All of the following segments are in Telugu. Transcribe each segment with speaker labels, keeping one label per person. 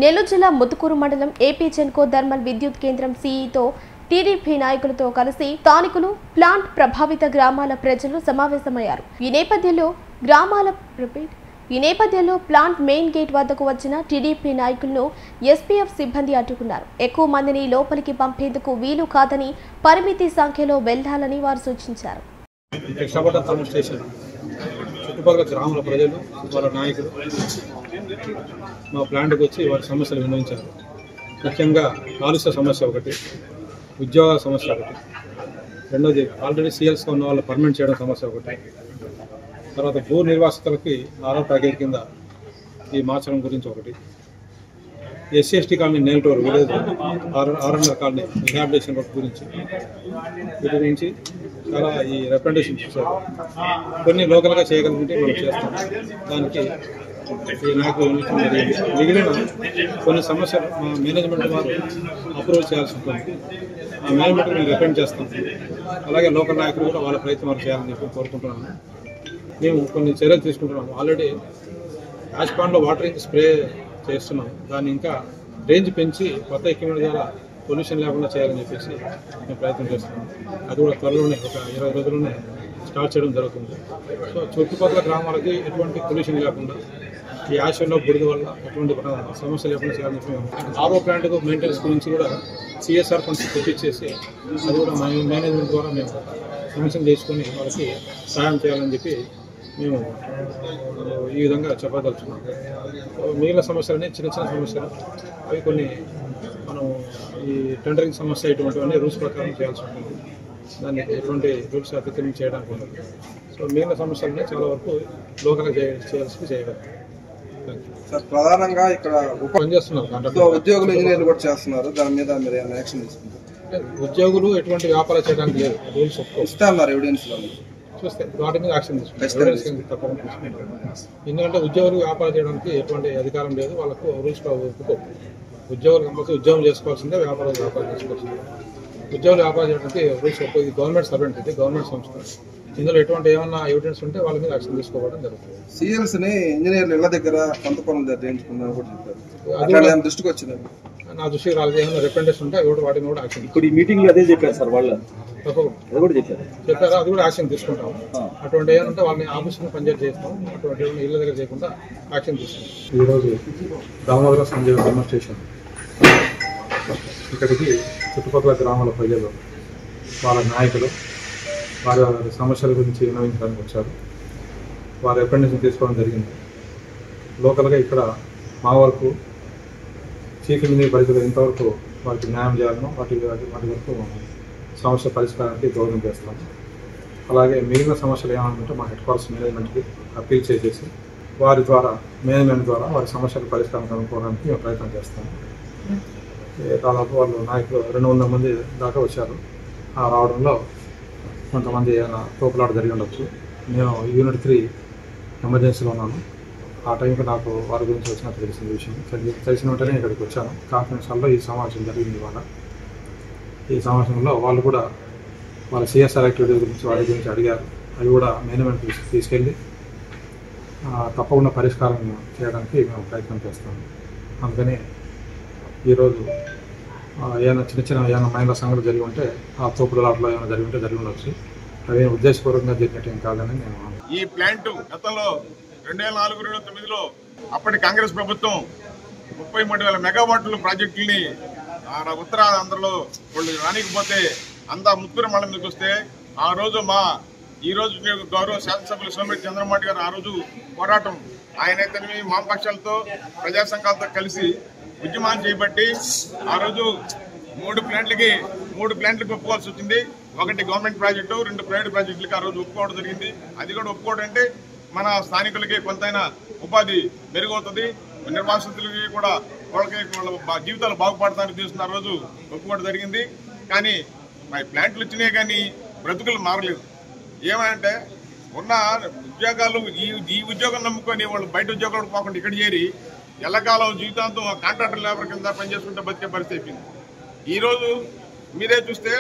Speaker 1: నెల్లూరు జిల్లా ముత్తుకూరు మండలం ఏపీ జెన్కో థర్మల్ విద్యుత్ కేంద్రం సీఈతో టీడీపీ నాయకులతో కలిసి స్థానికులు ప్లాంట్ ప్రభావిత గ్రామాల ప్రజలు సమావేశమయ్యారు. ఈ నేపథ్యంలో ప్లాంట్ మెయిన్ గేట్ వద్దకు వచ్చిన టీడీపీ నాయకులను ఎస్పీఎఫ్ సిబ్బంది అడ్డుకున్నారు. ఎక్కువ మందిని లోపలికి పంపేందుకు వీలు కాదని, పరిమితి సంఖ్యలో వెళ్లాలని వారు సూచించారు.
Speaker 2: చుట్టుపక్కల గ్రామాల ప్రజలు వాళ్ళ నాయకులు మా ప్లాంట్కి వచ్చి వారి సమస్యలు విన్నవించారు. ముఖ్యంగా కాలుష్య సమస్య ఒకటి, ఉద్యోగాల సమస్య ఒకటి, రెండోది ఆల్రెడీ సీఎల్స్గా ఉన్న వాళ్ళు పర్మనెంట్ చేయడం సమస్య ఒకటి, తర్వాత భూ నిర్వాసితులకి ఆరో ప్యాకేజ్ కింద ఈ మార్చడం గురించి ఒకటి, ఎస్సీ/ఎస్టీ కాలనీ నేల్టోర్ village R and R colony rehabilitation work గురించి, వీటి గురించి చాలా ఈ రిప్రజెంటేషన్ చేశారు. కొన్ని లోకల్గా చేయగలిగితే మనం చేస్తాం. దానికి ఈ నాయకులు మిగిలిన కొన్ని సమస్యలు మా మేనేజ్మెంట్ వారు అప్రూవల్ చేయాల్సి ఉంటుంది. ఆ మేనేజ్మెంట్ మేము రిప్రజెంట్ చేస్తాం. అలాగే లోకల్ నాయకులు కూడా వాళ్ళ ప్రయత్నం వారు చేయాలని చెప్పి కోరుకుంటున్నాము. మేము కొన్ని చర్యలు తీసుకుంటున్నాము. ఆల్రెడీ యాష్ పాండ్లో వాటరింగ్ స్ప్రే చేస్తున్నాం. దాన్ని ఇంకా రేంజ్ పెంచి కొత్త ఎక్విప్మెంట్ ద్వారా పొల్యూషన్ లేకుండా చేయాలని చెప్పేసి మేము ప్రయత్నం చేస్తున్నాం. అది కూడా త్వరలోనే ఒక 20 రోజుల్లోనే స్టార్ట్ చేయడం జరుగుతుంది. సో చుట్టుపక్కల గ్రామాలకి ఎటువంటి పొల్యూషన్ లేకుండా, ఈ యాషన్లో బురద వల్ల ఎటువంటి సమస్య లేకుండా చేయాలని చెప్పి మేము ఆరో ప్లాంట్కు మెయింటెనెన్స్ గురించి కూడా సిఎస్ఆర్ ఫండ్స్ తెప్పించేసి అది కూడా మా మేనేజ్మెంట్ ద్వారా మేము శాంక్షన్ చేసుకొని వాళ్ళకి సహాయం చేయాలని చెప్పి మేము ఈ విధంగా చెప్పదలుచున్నాం. మిగిలిన సమస్యలని చిన్న చిన్న సమస్యలు అవి కొన్ని మనం ఈ టెండరింగ్ సమస్య ఇటువంటివన్నీ రూల్స్ ప్రకారం చేయాల్సి ఉంటుంది. దాన్ని ఎటువంటి రూల్స్ అతిక్రమం చేయడానికి ఉండదు. సో మిగిలిన సమస్యలని చాలా వరకు లోకల్గా చేయాల్సి చేయగలం.
Speaker 3: సార్, ప్రధానంగా ఇక్కడ
Speaker 2: పనిచేస్తున్నారు
Speaker 3: ఉద్యోగులు, ఇంజనీర్లు కూడా చేస్తున్నారు. దాని మీద మీరు ఏమైనా యాక్షన్ తీసుకుంటారు?
Speaker 2: ఉద్యోగులు ఎటువంటి వ్యాపారం చేయడానికి లేదు, రూల్స్
Speaker 3: ఇస్తా ఉన్నారు ఎవిడెన్స్
Speaker 2: చూస్తే వాటి మీద యాక్షన్ తీసుకుంటారు తప్పకుండా. ఎందుకంటే ఉద్యోగులు వ్యాపారం చేయడానికి ఎటువంటి అధికారం లేదు, వాళ్ళకు రూల్స్ ఒప్పుకో. ఉద్యోగులు కంపల్సరీ ఉద్యోగం చేసుకోవాల్సిందే, వ్యాపారం చేసుకోవాల్సిందే. ఉద్యోగులు వ్యాపారం చేయడానికి రూల్స్ ఒప్పుకో. ఇది గవర్నమెంట్ సర్వెంట్, ఇది గవర్నమెంట్ సంస్థ. ఇందులో ఎటువంటి ఏమన్నా ఎవిడెన్స్ ఉంటే వాళ్ళ మీద యాక్షన్ తీసుకోవడం జరుగుతుంది.
Speaker 3: సీఎల్స్ ని ఇంజనీర్లు ఇళ్ల దగ్గర కొంత పనులు చేయించుకున్నారు కూడా చెప్పారు. దృష్టికి వచ్చింది,
Speaker 2: నా దృష్టికి రాలేదు. ఏమైనా రిప్రజెంటేషన్ ఉంటే వాటిని కూడా యాక్షన్.
Speaker 4: ఇప్పుడు ఈ మీటింగ్ లో అదే చెప్పారు సార్, వాళ్ళు చెప్పారు,
Speaker 2: అది కూడా యాక్షన్ తీసుకుంటాం. అటువంటి ఏమంటే వాళ్ళని ఆఫీస్ని పనిచేసి చేస్తాం. అటువంటి ఇళ్ళ దగ్గర చేయకుండా యాక్షన్ తీసుకుంటాం. ఈరోజు దామోదర సంజయ్ డెమోన్స్ట్రేషన్ ఇక్కడికి చుట్టుపక్కల గ్రామాల ప్రజలు, వాళ్ళ నాయకులు వారి సమస్యల గురించి విన్నవించడానికి వచ్చారు. వారి రిప్రజెంటేషన్ తీసుకోవడం జరిగింది. లోకల్గా ఇక్కడ మా వరకు చీఫ్ ఇంజనీర్ పరిధిలో ఎంతవరకు వారికి న్యాయం చేయాలనో వాటి వరకు సమస్య పరిష్కారానికి గౌరవం చేస్తాం. అలాగే మిగిలిన సమస్యలు ఏమనుకుంటే మా హెడ్ క్వార్టర్స్ మేనేజ్మెంట్కి అప్పీల్ చేసేసి వారి ద్వారా మేనేజ్మెంట్ ద్వారా వారి సమస్యల పరిష్కారం కనుక్కోవడానికి మేము ప్రయత్నం చేస్తాము. దాదాపు వాళ్ళు నాయకులు 200 మంది దాకా వచ్చారు. ఆ రావడంలో కొంతమంది ఏమైనా తోపులాట జరిగి ఉండొచ్చు. నేను యూనిట్ 3 ఎమర్జెన్సీలో ఉన్నాను. ఆ టైంకి నాకు వారి గురించి వచ్చినట్టు తెలిసిన విషయం. తెలిసిన వెంటనే ఇక్కడికి వచ్చాను. కాన్ఫరెన్స్ హాల్లో ఈ సమావేశం జరిగింది. ఇవాళ ఈ సమావేశంలో వాళ్ళు కూడా వాళ్ళ సిఎస్ఆర్ యాక్టివిటీ గురించి వాటి గురించి అడిగారు. అవి కూడా మేనేజ్మెంట్ తీసుకెళ్ళి తప్పకుండా పరిష్కారం చేయడానికి మేము ప్రయత్నం చేస్తాము. అందుకని ఈరోజు ఏమైనా చిన్న మైండ్ల సంఘటన జరిగి ఉంటే, ఆ తోపులాటలో ఏమైనా జరిగి ఉంటే జరిగి ఉండొచ్చు. అవి ఉద్దేశపూర్వకంగా జరిగినట్టు కాదని నేను.
Speaker 5: ఈ ప్లాంట్ గతంలో 2004-2009లో అప్పటి కాంగ్రెస్ ప్రభుత్వం 33,000 మెగావాట్ల ప్రాజెక్టుల్ని ఉత్తరాంధ్రలో వాళ్ళు రానికపోతే అంతా ముత్తుకూరు మండలం మీదకి వస్తే ఆ రోజు ఈ రోజు గౌరవ శాసనసభ్యులు సోమిరెడ్డి చంద్రమోహన్ గారు ఆ రోజు పోరాటం, ఆయనైతే వామపక్షాలతో ప్రజా సంఘాలతో కలిసి ఉద్యమాన్ని చేపట్టి ఆ రోజు 3 ప్లాంట్లకు ఒప్పుకోవాల్సి వచ్చింది. ఒకటి గవర్నమెంట్ ప్రాజెక్టు, 2 ప్రైవేట్ ప్రాజెక్టులకి ఆ రోజు ఒప్పుకోవడం జరిగింది. అది కూడా ఒప్పుకోవడం అంటే మన స్థానికులకి కొంతైనా ఉపాధి మెరుగవుతుంది, నిర్వాసితులకి కూడా వాళ్ళ జీవితాలు బాగుపడతానికి తీసుకున్న రోజు ఒప్పుకోవడం జరిగింది. కానీ ప్లాంట్లు వచ్చినాయి కానీ బ్రతుకులు మారలేదు. ఏమంటే ఉన్న ఉద్యోగాలు ఈ ఉద్యోగం నమ్ముకొని వాళ్ళు బయట ఉద్యోగాలు పోకుండా ఇక్కడ చేరి ఎల్లకాలం జీవితాంతం కాంట్రాక్టర్ లేబర్ కింద పనిచేసుకుంటే బతికే పరిస్థితి అయిపోయింది. ఈరోజు మీరే చూస్తే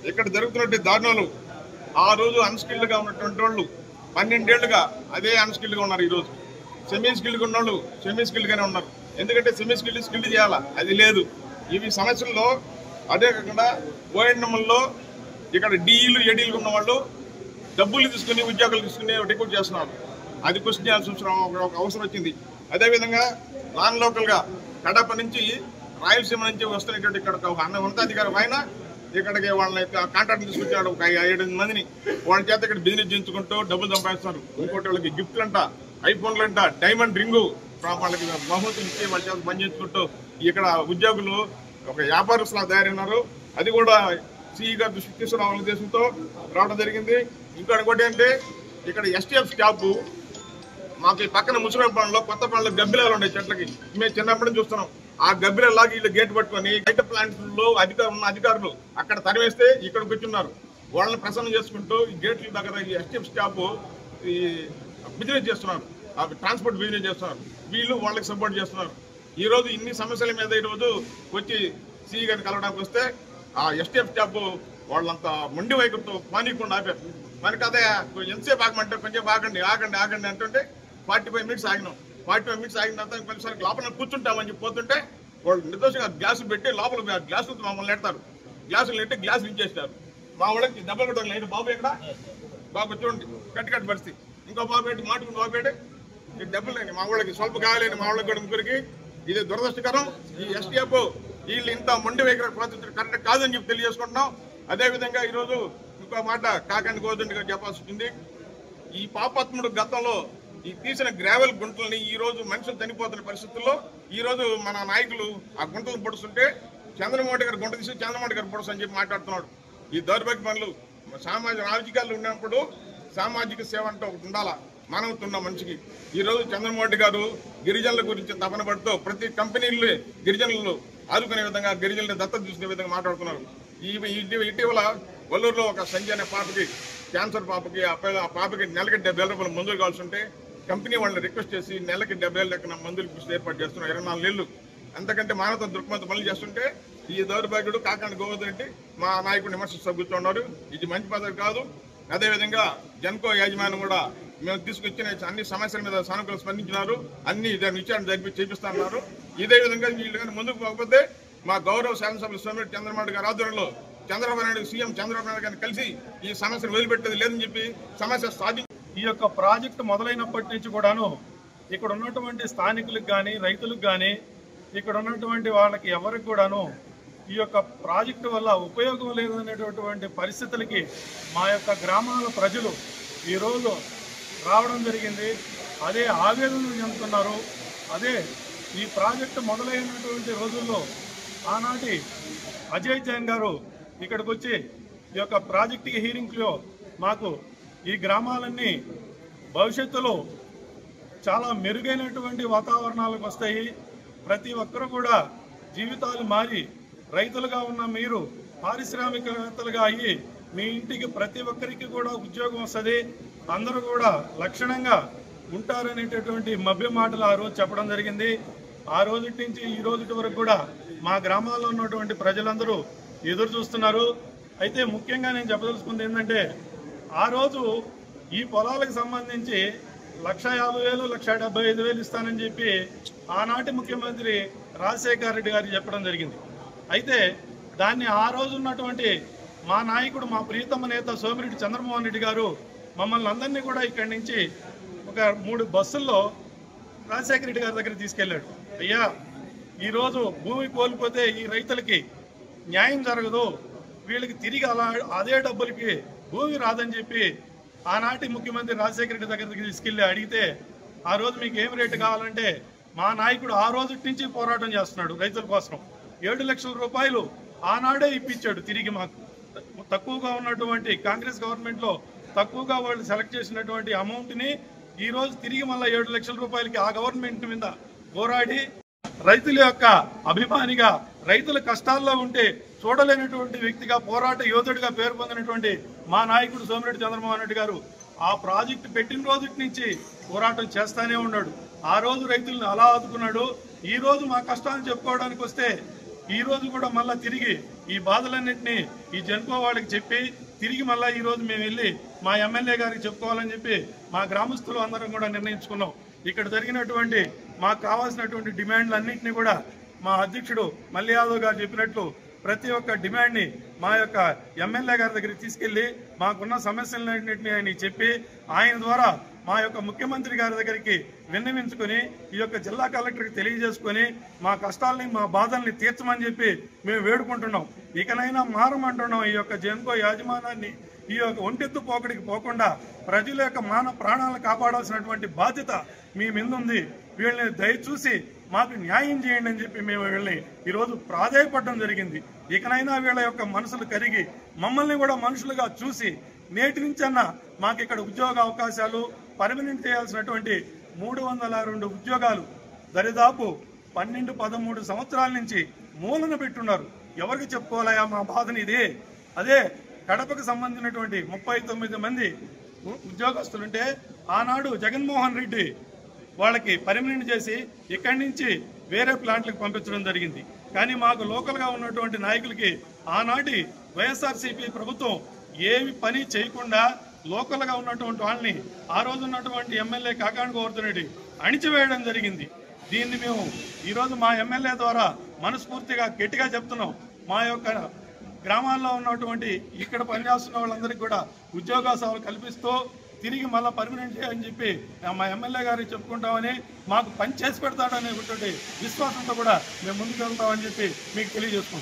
Speaker 5: ఇక్కడ జరుగుతున్నటువంటి దారుణాలు, ఆ రోజు అన్స్కిల్డ్గా ఉన్నటువంటి వాళ్ళు 12 ఏళ్లుగా అదే అన్స్కిల్డ్గా ఉన్నారు. ఈరోజు సెమీ స్కిల్డ్గా ఉన్న వాళ్ళు సెమీ స్కిల్డ్గానే ఉన్నారు. ఎందుకంటే సెమీ స్కిల్డ్ చేయాలా, అది లేదు. ఇవి సమస్యల్లో అదే కాకుండా ఓఎన్ఎంలో ఇక్కడ డిఈలు ఏడీలు ఉన్న వాళ్ళు డబ్బులు తీసుకుని ఉద్యోగాలు తీసుకుని రిక్రూట్ చేస్తున్నారు. అది క్వశ్చన్ చేయాల్సిన ఒక అవసరం వచ్చింది. అదేవిధంగా నాన్ లోకల్గా కడప నుంచి రాయలసీమ నుంచి వస్తున్నటువంటి ఇక్కడ ఒక ఉన్నతాధికారి ఆయన ఇక్కడికి వాళ్ళని కాంట్రాక్ట్ తీసుకొచ్చాడు. ఒక 7 మందిని వాళ్ళ చేత ఇక్కడ బిజినెస్ చేయించుకుంటూ డబ్బులు సంపాదిస్తున్నారు. ఇంకోటి వాళ్ళకి గిఫ్ట్లంట, ఐఫోన్లంట, డైమండ్ రింగు వాళ్ళకి బహుమతి ఇచ్చి వాళ్ళ చేత పని చేసుకుంటూ ఇక్కడ ఉద్యోగులు ఒక వ్యాపారస్తులా తయారైనారు. అది కూడా సిఈ గారు దృష్టికి తీసుకురావాలనే ఉద్దేశంతో రావడం జరిగింది. ఇంకోటి అంటే ఇక్కడ ఎస్టీఎఫ్ స్టాఫ్ మాకు ఈ పక్కన ముసుగుపాడులో కొత్త పాడులో గబ్బిలాలు ఉన్నాయి చెట్లకి. మేము చిన్నప్పటి నుంచి చూస్తున్నాం. ఆ గబ్బిలలాగా వీళ్ళు గేట్ పట్టుకొని బయట ప్లాంట్లో అధికారులు అక్కడ తరివేస్తే ఇక్కడ కూర్చున్నారు. వాళ్ళని ప్రసన్నం చేసుకుంటూ ఈ గేట్ల దగ్గర ఈ ఎస్టీఎఫ్ స్టాఫ్ ఈ బిజినెస్ చేస్తున్నారు, ట్రాన్స్పోర్ట్ బిజినెస్ చేస్తున్నారు. వీళ్ళు వాళ్ళకి సపోర్ట్ చేస్తున్నారు. ఈ రోజు ఇన్ని సమస్యల మీద ఈరోజు వచ్చి సిఈ గారిని కలవడానికి వస్తే ఆ ఎస్టీఎఫ్ స్టాఫ్ వాళ్ళంతా మొండి వైఖరితో పానీయకుండా ఆపారు. మనకి అదే ఎంతసేపు ఆగమంటే కొంచెం ఆగండి అంటుంటే 45 మినిట్స్ ఆగినాం. 45 మినిట్స్ ఆగిన తర్వాత కొన్నిసార్లు లోపల కూర్చుంటామని చెప్పి పోతుంటే వాళ్ళు నిర్దోషంగా గ్లాసులు పెట్టి లోపల గ్లాసులు మమ్మల్ని నెడతారు. గ్లాసులు నెట్టి గ్లాసులు ఇచ్చేస్తారు. మా వాళ్ళకి దెబ్బలు కొట్టడం లేదు. బాబు ఎక్కడ బాబు చూడండి కట్టి పరిస్థితి. ఇంకో బాబు పెట్టి మాటుకుని బాబు పెట్టి దెబ్బలు లేని మా వాళ్ళకి స్వల్ప గాయాలేని మా వాళ్ళకి కూడా ముగ్గురికి. ఇది దురదృష్టకరం. ఈ ఎస్టీఎఫ్ వీళ్ళు ఇంత మొండి వైఖరి ప్రవర్తించడం కరెక్ట్ కాదని చెప్పి తెలియజేసుకుంటున్నాం. అదేవిధంగా ఈరోజు ఇంకో మాట కాకండి గోదండి గారు చెప్పాల్సి ఉంటుంది. ఈ పాపాత్ముడు గతంలో ఈ తీసిన గ్రావెల్ గుంటల్ని ఈ రోజు మనుషులు చనిపోతున్న పరిస్థితుల్లో ఈ రోజు మన నాయకులు ఆ గుంటలు పొడుస్తుంటే చంద్రమోహన్ గారు గుంట తీసి చంద్రమోహన్ గారు పొడుసు అని చెప్పి మాట్లాడుతున్నాడు. ఈ దౌర్భాగ్య పనులు రాజకీయాల్లో ఉన్నప్పుడు సామాజిక సేవ అంటే ఒకటి ఉండాలా మానవతున్న మనిషికి. ఈ రోజు చంద్రమోహన్ గారు గిరిజనుల గురించి తపన పడుతూ ప్రతి కంపెనీలు గిరిజనులు ఆదుకునే విధంగా గిరిజనులను దత్తత తీసుకునే విధంగా మాట్లాడుతున్నారు. ఇటీవల వల్లూరులో ఒక సంజయ్ అనే పాపకి క్యాన్సర్ పాపకి ఆ పాపకి నెలకి 70,000 రూపాయలు మందులు కావాల్సి ఉంటే కంపెనీ వాళ్ళని రిక్వెస్ట్ చేసి నెలకి 70,000 లెక్కన మందులు ఏర్పాటు చేస్తున్నారు. 24 నెలలు. అంతకంటే మానవత దృక్పథ పనులు చేస్తుంటే ఈ దౌర్భాగ్యుడు కాకండి గోవర్ధన్ మా నాయకుడు విమర్శిస్తూ కూర్చున్నారు. ఇది మంచి పద్ధతి కాదు. అదేవిధంగా జన్కో యాజమాన్యం కూడా మేము తీసుకొచ్చిన అన్ని సమస్యల మీద సానుకూల స్పందించినారు. అన్ని విచారణ జరిపి చేపిస్తున్నారు. ఇదే విధంగా వీళ్ళు కానీ ముందుకు పోకపోతే మా గౌరవ శాసనసభ్యులు సోమిరెడ్డి చంద్రబాబు గారి ఆధ్వర్యంలో చంద్రబాబు నాయుడు సీఎం చంద్రబాబు నాయుడు గారిని కలిసి ఈ సమస్యను వదిలిపెట్టేది లేదని చెప్పి సమస్య సాధించి
Speaker 6: ఈ యొక్క ప్రాజెక్టు మొదలైనప్పటి నుంచి కూడాను ఇక్కడ ఉన్నటువంటి స్థానికులకు కానీ రైతులకు కానీ ఇక్కడ ఉన్నటువంటి వాళ్ళకి ఎవరికి కూడాను ఈ యొక్క ప్రాజెక్టు వల్ల ఉపయోగం లేదనేటటువంటి పరిస్థితులకి మా యొక్క గ్రామాల ప్రజలు ఈరోజు రావడం జరిగింది. అదే ఆవేదన చెందుతున్నారు. అదే ఈ ప్రాజెక్టు మొదలైనటువంటి రోజుల్లో ఆనాటి అజయ్ జైన్ గారు ఇక్కడికి వచ్చి ఈ యొక్క ప్రాజెక్టు హీరింగ్లో మాకు ఈ గ్రామాలన్నీ భవిష్యత్తులో చాలా మెరుగైనటువంటి వాతావరణాలకు వస్తాయి. ప్రతి ఒక్కరూ కూడా జీవితాలు మారి రైతులుగా ఉన్న మీరు పారిశ్రామికవేత్తలుగా అయ్యి మీ ఇంటికి ప్రతి ఒక్కరికి కూడా ఉద్యోగం వస్తుంది, అందరూ కూడా లక్షణంగా ఉంటారనేటటువంటి మభ్య మాటలు ఆ రోజు చెప్పడం జరిగింది. ఆ రోజు నుంచి ఈ రోజు వరకు కూడా మా గ్రామాల్లో ఉన్నటువంటి ప్రజలందరూ ఎదురు చూస్తున్నారు. అయితే ముఖ్యంగా నేను చెప్పదలుచుకుంది ఏంటంటే ఆ రోజు ఈ పొలాలకు సంబంధించి 1,50,000 1,75,000 ఇస్తానని చెప్పి ఆనాటి ముఖ్యమంత్రి రాజశేఖర రెడ్డి గారికి చెప్పడం జరిగింది. అయితే దాన్ని ఆ రోజు ఉన్నటువంటి మా నాయకుడు మా ప్రియతమ నేత సోమిరెడ్డి చంద్రమోహన్ రెడ్డి గారు మమ్మల్ని అందరినీ కూడా ఇక్కడి నుంచి ఒక 3 బస్సుల్లో రాజశేఖర రెడ్డి గారి దగ్గర తీసుకెళ్లాడు. అయ్యా ఈరోజు భూమి కోల్పోతే ఈ రైతులకి న్యాయం జరగదు, వీళ్ళకి తిరిగి అదే డబ్బులకి భూమి రాదని చెప్పి ఆనాటి ముఖ్యమంత్రి రాజశేఖర రెడ్డి దగ్గరికి తీసుకెళ్లి అడిగితే ఆ రోజు మీకు ఏం రేటు కావాలంటే మా నాయకుడు ఆ రోజు నుంచి పోరాటం చేస్తున్నాడు రైతుల కోసం. 7 లక్షల రూపాయలు ఆనాడే ఇప్పించాడు తిరిగి మాకు. తక్కువగా ఉన్నటువంటి కాంగ్రెస్ గవర్నమెంట్లో తక్కువగా వాళ్ళు సెలెక్ట్ చేసినటువంటి అమౌంట్ని ఈ రోజు తిరిగి మళ్ళీ 7 లక్షల రూపాయలకి ఆ గవర్నమెంట్ మీద పోరాడి రైతుల యొక్క అభిమానిగా రైతుల కష్టాల్లో ఉంటే చూడలేనటువంటి వ్యక్తిగా పోరాట యోధుడిగా పేరు పొందినటువంటి మా నాయకుడు సోమిరెడ్డి చంద్రమోహన్ రెడ్డి గారు ఆ ప్రాజెక్టు పెట్టిన రోజు నుంచి పోరాటం చేస్తానే ఉన్నాడు. ఆ రోజు రైతులను అలా ఆదుకున్నాడు. ఈ రోజు మా కష్టాలను చెప్పుకోవడానికి వస్తే ఈ రోజు కూడా మళ్ళీ తిరిగి ఈ బాధలన్నింటినీ ఈ జన్కో వాళ్ళకి చెప్పి తిరిగి మళ్ళీ ఈ రోజు మేము వెళ్ళి మా ఎమ్మెల్యే గారికి చెప్పుకోవాలని చెప్పి మా గ్రామస్తులు అందరం కూడా నిర్ణయించుకున్నాం. ఇక్కడ జరిగినటువంటి మాకు కావాల్సినటువంటి డిమాండ్లన్నింటినీ కూడా మా అధ్యక్షుడు మల్లి యాదవ్ గారు చెప్పినట్లు ప్రతి ఒక్క డిమాండ్ని మా యొక్క ఎమ్మెల్యే గారి దగ్గరికి తీసుకెళ్లి మాకున్న సమస్యలన్నింటినీ ఆయన చెప్పి ఆయన ద్వారా మా యొక్క ముఖ్యమంత్రి గారి దగ్గరికి విన్నవించుకొని ఈ యొక్క జిల్లా కలెక్టర్కి తెలియజేసుకొని మా కష్టాలని మా బాధల్ని తీర్చమని చెప్పి మేము వేడుకుంటున్నాం. ఇకనైనా మారమంటున్నాం. ఈ యొక్క జెన్కో యాజమాన్యాన్ని ఈ యొక్క ఒంటెత్తు పోకడికి పోకుండా ప్రజల యొక్క ప్రాణాలను కాపాడాల్సినటువంటి బాధ్యత మీ మీద ఉంది. వీళ్ళని దయచూసి మాకు న్యాయం చేయండి అని చెప్పి మేము వీళ్ళని ఈరోజు ప్రాధేయపడడం జరిగింది. ఇకనైనా వీళ్ళ యొక్క మనసులు కరిగి మమ్మల్ని కూడా మనుషులుగా చూసి నేటి నుంచన్నా మాకు ఇక్కడ ఉద్యోగ అవకాశాలు పర్మనెంట్ చేయాల్సినటువంటి 302 ఉద్యోగాలు దరిదాపు 12-13 సంవత్సరాల నుంచి మూలన పెట్టున్నారు. ఎవరికి చెప్పుకోవాలయా మా బాధని ఇదే. అదే కడపకు సంబంధించినటువంటి 39 మంది ఉద్యోగస్తులుంటే ఆనాడు జగన్మోహన్ రెడ్డి వాళ్ళకి పర్మనెంట్ చేసి ఇక్కడి నుంచి వేరే ప్లాంట్లకు పంపించడం జరిగింది. కానీ మాకు లోకల్గా ఉన్నటువంటి నాయకులకి ఆనాటి వైఎస్ఆర్సీపీ ప్రభుత్వం ఏమి పని చేయకుండా లోకల్గా ఉన్నటువంటి వాళ్ళని ఆ రోజు ఉన్నటువంటి ఎమ్మెల్యే కాకాణి గోవర్ధన్ రెడ్డి అణిచివేయడం జరిగింది. దీన్ని మేము ఈరోజు మా ఎమ్మెల్యే ద్వారా మనస్ఫూర్తిగా గట్టిగా చెప్తున్నాం. మా యొక్క గ్రామాల్లో ఉన్నటువంటి ఇక్కడ పనిచేస్తున్న వాళ్ళందరికీ కూడా ఉద్యోగావకాశాలు కల్పిస్తూ తిరిగి మళ్ళీ పర్మనెంట్ చేయని చెప్పి మా ఎమ్మెల్యే గారికి చెప్పుకుంటామని మాకు పని చేసి పెడతాడనేటువంటి విశ్వాసంతో కూడా మేము ముందుకు వెళ్తామని చెప్పి మీకు తెలియజేసుకుంటాం.